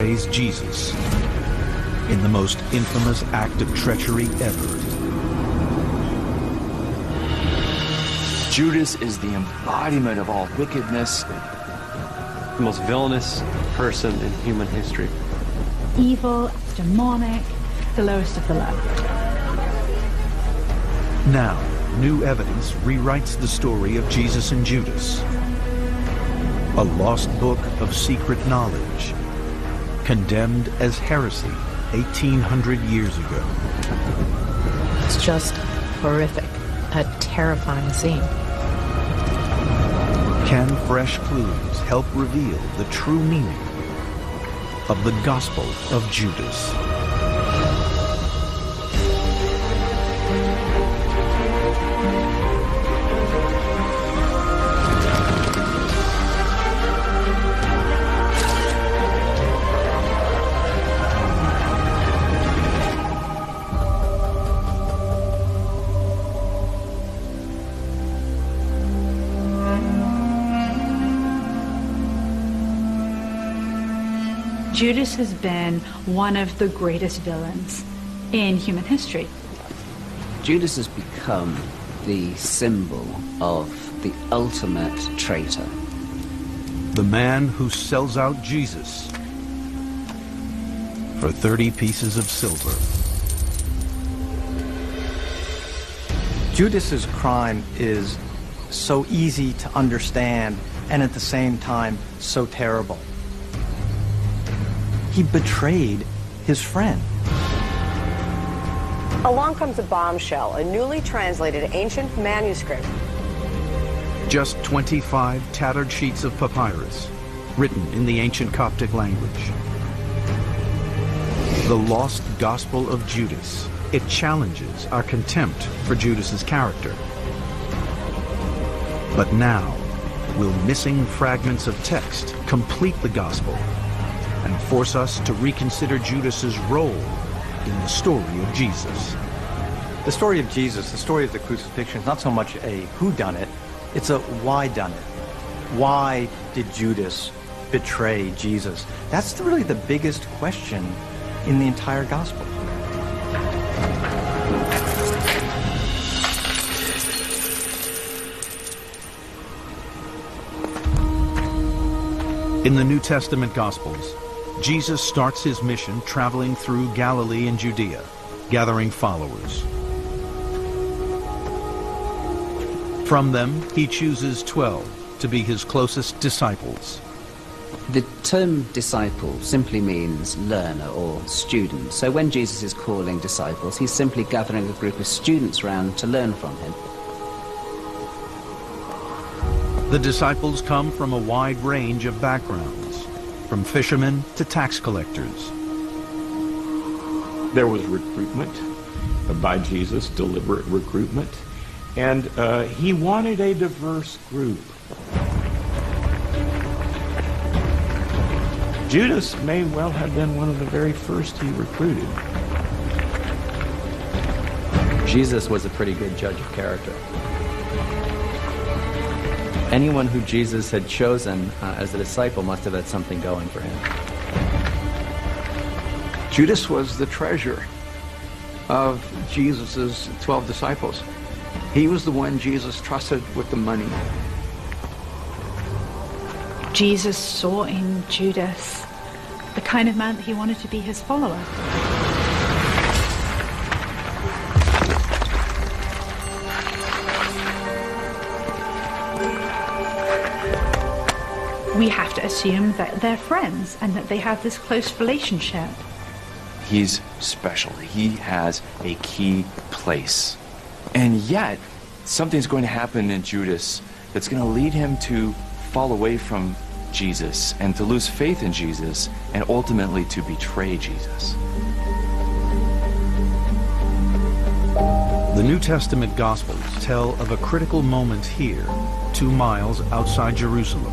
betrays Jesus in the most infamous act of treachery ever. Judas is the embodiment of all wickedness. The most villainous person in human history. Evil, demonic, the lowest of the low. Now, new evidence rewrites the story of Jesus and Judas. A lost book of secret knowledge, condemned as heresy 1,800 years ago. It's just horrific, a terrifying scene. Can fresh clues help reveal the true meaning of the Gospel of Judas? Judas has been one of the greatest villains in human history. Judas has become the symbol of the ultimate traitor. The man who sells out Jesus for 30 pieces of silver. Judas's crime is so easy to understand and at the same time so terrible. He betrayed his friend. Along comes a bombshell, a newly translated ancient manuscript. Just 25 tattered sheets of papyrus, written in the ancient Coptic language. The lost Gospel of Judas. It challenges our contempt for Judas's character. But now, will missing fragments of text complete the Gospel and force us to reconsider Judas's role in the story of Jesus? The story of Jesus, the story of the crucifixion, is not so much a whodunit, it's a why done it. Why did Judas betray Jesus? That's really the biggest question in the entire gospel. In the New Testament Gospels, Jesus starts his mission traveling through Galilee and Judea, gathering followers. From them, he chooses 12 to be his closest disciples. The term disciple simply means learner or student. So when Jesus is calling disciples, he's simply gathering a group of students round to learn from him. The disciples come from a wide range of backgrounds, from fishermen to tax collectors. There was recruitment by Jesus, deliberate recruitment, and he wanted a diverse group. Judas may well have been one of the very first he recruited. Jesus was a pretty good judge of character. Anyone who Jesus had chosen as a disciple must have had something going for him. Judas was the treasurer of Jesus' 12 disciples. He was the one Jesus trusted with the money. Jesus saw in Judas the kind of man that he wanted to be his follower. We have to assume that they're friends and that they have this close relationship. He's special. He has a key place. And yet, something's going to happen in Judas that's going to lead him to fall away from Jesus and to lose faith in Jesus and ultimately to betray Jesus. The New Testament Gospels tell of a critical moment here, 2 miles outside Jerusalem.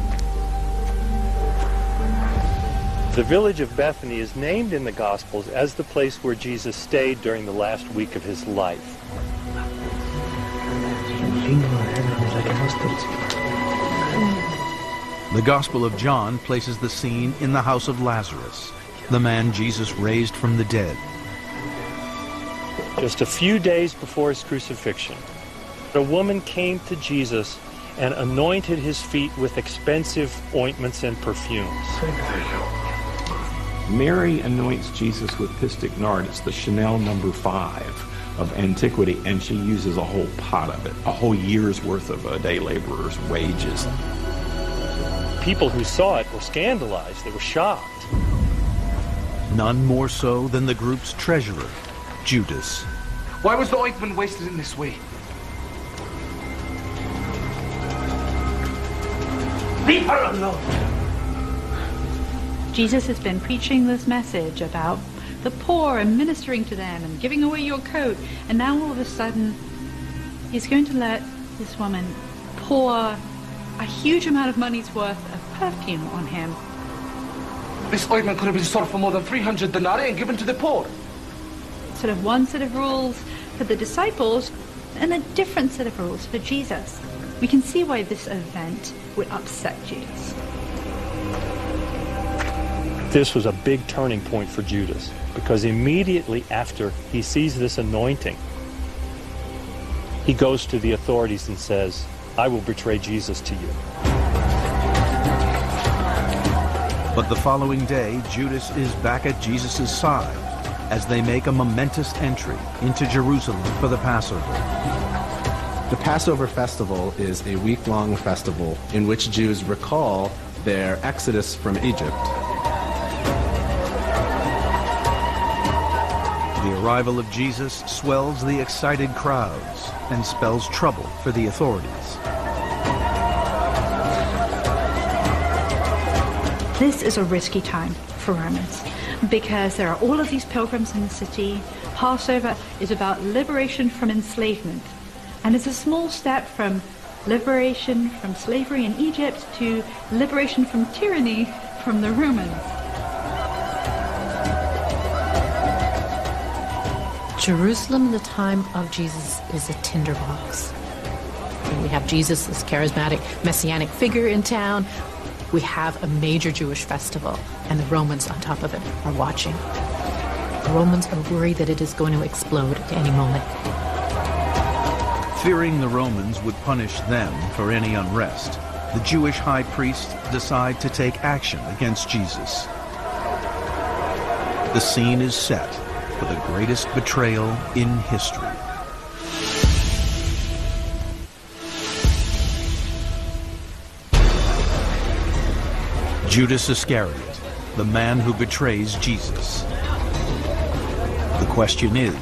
The village of Bethany is named in the Gospels as the place where Jesus stayed during the last week of his life. The Gospel of John places the scene in the house of Lazarus, the man Jesus raised from the dead. Just a few days before his crucifixion, a woman came to Jesus and anointed his feet with expensive ointments and perfumes. Mary anoints Jesus with pistic nard. It's the Chanel number 5 of antiquity, and she uses a whole pot of it, a whole year's worth of a day laborer's wages. People who saw it were scandalized. They were shocked. None more so than the group's treasurer, Judas. Why was the ointment wasted in this way? Leave her alone! Jesus has been preaching this message about the poor and ministering to them and giving away your coat, and now all of a sudden he's going to let this woman pour a huge amount of money's worth of perfume on him. This ointment could have been sold for more than 300 denarii and given to the poor. Sort of one set of rules for the disciples and a different set of rules for Jesus. We can see why this event would upset Judas. This was a big turning point for Judas, because immediately after he sees this anointing, he goes to the authorities and says, I will betray Jesus to you. But the following day, Judas is back at Jesus' side as they make a momentous entry into Jerusalem for the Passover. The Passover festival is a week-long festival in which Jews recall their exodus from Egypt. The arrival of Jesus swells the excited crowds and spells trouble for the authorities. This is a risky time for Romans because there are all of these pilgrims in the city. Passover is about liberation from enslavement, and it's a small step from liberation from slavery in Egypt to liberation from tyranny from the Romans. Jerusalem in the time of Jesus is a tinderbox. And we have Jesus, this charismatic messianic figure in town. We have a major Jewish festival, and the Romans on top of it are watching. The Romans are worried that it is going to explode at any moment. Fearing the Romans would punish them for any unrest, the Jewish high priests decide to take action against Jesus. The scene is set for the greatest betrayal in history. Judas Iscariot, the man who betrays Jesus. The question is,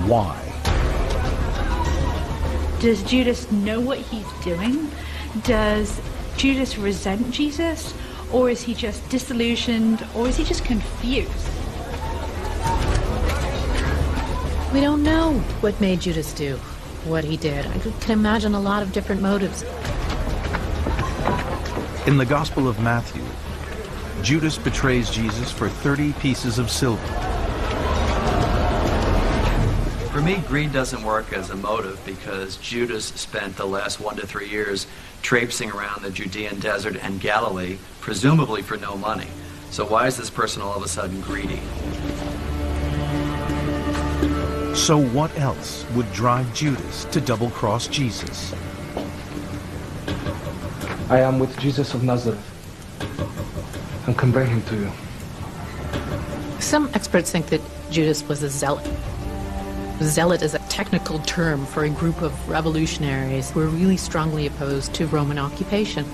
why? Does Judas know what he's doing? Does Judas resent Jesus? Or is he just disillusioned? Or is he just confused? We don't know what made Judas do what he did. I can imagine a lot of different motives. In the Gospel of Matthew, Judas betrays Jesus for 30 pieces of silver. For me, greed doesn't work as a motive because Judas spent the last 1 to 3 years traipsing around the Judean desert and Galilee, presumably for no money. So why is this person all of a sudden greedy? So what else would drive Judas to double-cross Jesus? I am with Jesus of Nazareth and can bring him to you. Some experts think that Judas was a zealot. Zealot is a technical term for a group of revolutionaries who were really strongly opposed to Roman occupation.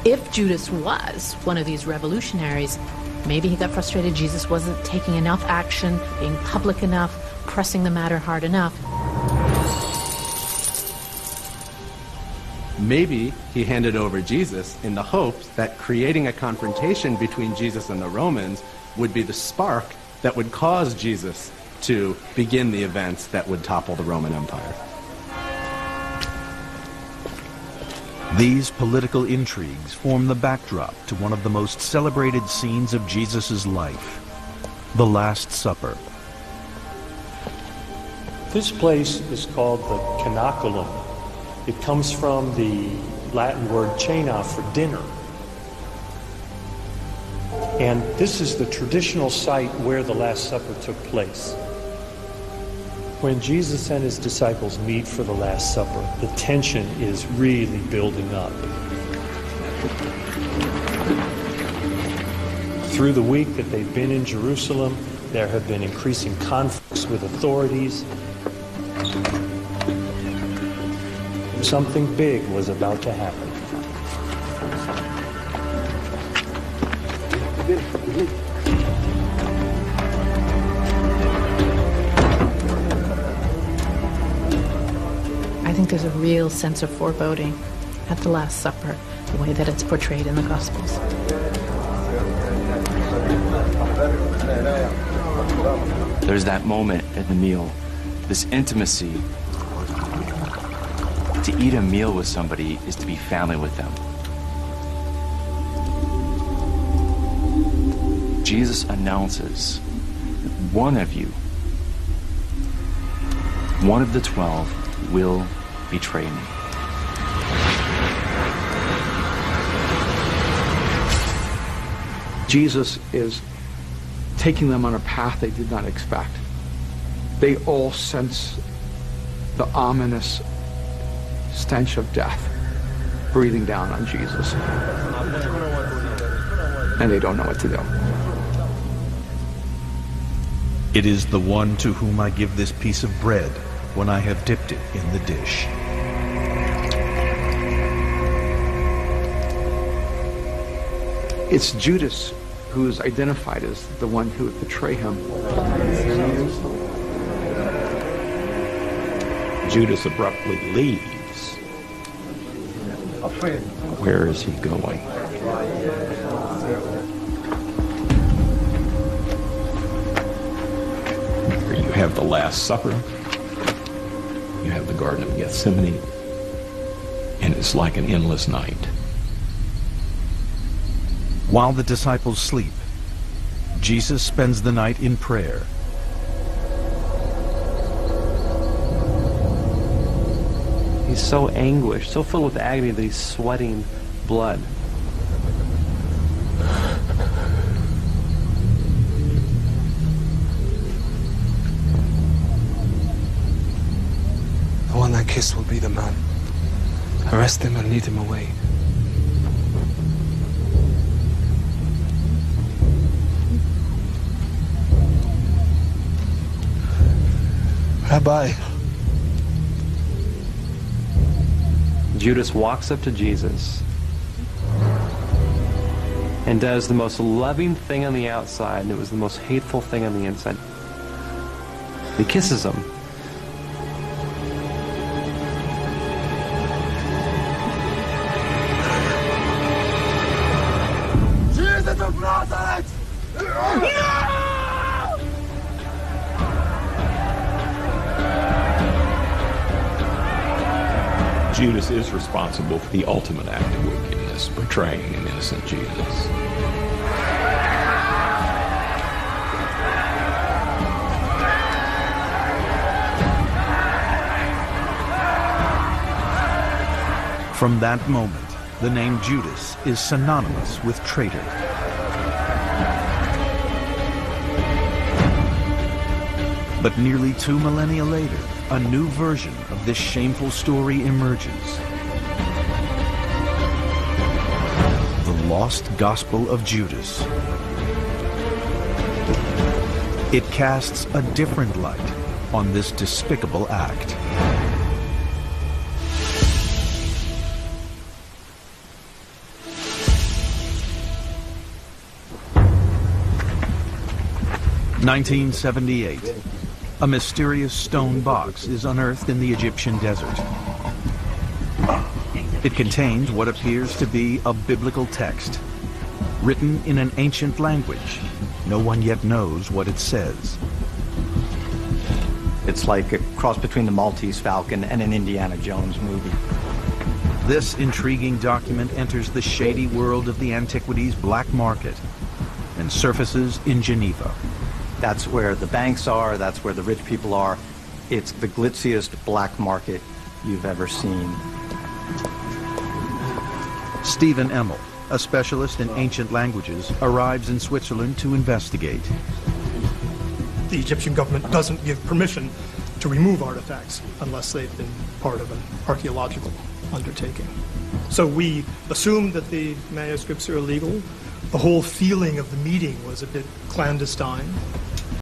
If Judas was one of these revolutionaries, maybe he got frustrated Jesus wasn't taking enough action, being public enough, pressing the matter hard enough. Maybe he handed over Jesus in the hopes that creating a confrontation between Jesus and the Romans would be the spark that would cause Jesus to begin the events that would topple the Roman Empire. These political intrigues form the backdrop to one of the most celebrated scenes of Jesus' life, the Last Supper. This place is called the Canaculum. It comes from the Latin word cena, for dinner. And this is the traditional site where the Last Supper took place. When Jesus and his disciples meet for the Last Supper, the tension is really building up. Through the week that they've been in Jerusalem, there have been increasing conflicts with authorities. Something big was about to happen. I think there's a real sense of foreboding at the Last Supper, the way that it's portrayed in the Gospels. There's that moment at the meal, this intimacy. To eat a meal with somebody is to be family with them. Jesus announces, one of you, one of the 12, will betray me. Jesus is taking them on a path they did not expect. They all sense the ominous stench of death breathing down on Jesus. And they don't know what to do. It is the one to whom I give this piece of bread when I have dipped it in the dish. It's Judas who is identified as the one who would betray him. Judas abruptly leaves. Where is he going? Here you have the Last Supper. You have the Garden of Gethsemane. And it's like an endless night. While the disciples sleep, Jesus spends the night in prayer. He's so anguished, so filled with agony that he's sweating blood. The one I kiss will be the man. Arrest him and lead him away. Rabbi. Judas walks up to Jesus and does the most loving thing on the outside, and it was the most hateful thing on the inside. He kisses him. Jesus of Nazareth! Judas is responsible for the ultimate act of wickedness, betraying an innocent Jesus. From that moment, the name Judas is synonymous with traitor. But nearly 2 millennia later, a new version of this shameful story emerges. The Lost Gospel of Judas. It casts a different light on this despicable act. (1978). A mysterious stone box is unearthed in the Egyptian desert. It contains what appears to be a biblical text, written in an ancient language. No one yet knows what it says. It's like a cross between the Maltese Falcon and an Indiana Jones movie. This intriguing document enters the shady world of the antiquities black market and surfaces in Geneva. That's where the banks are, that's where the rich people are. It's the glitziest black market you've ever seen. Stephen Emmel, a specialist in ancient languages, arrives in Switzerland to investigate. The Egyptian government doesn't give permission to remove artifacts unless they've been part of an archaeological undertaking. So we assumed that the manuscripts are illegal. The whole feeling of the meeting was a bit clandestine.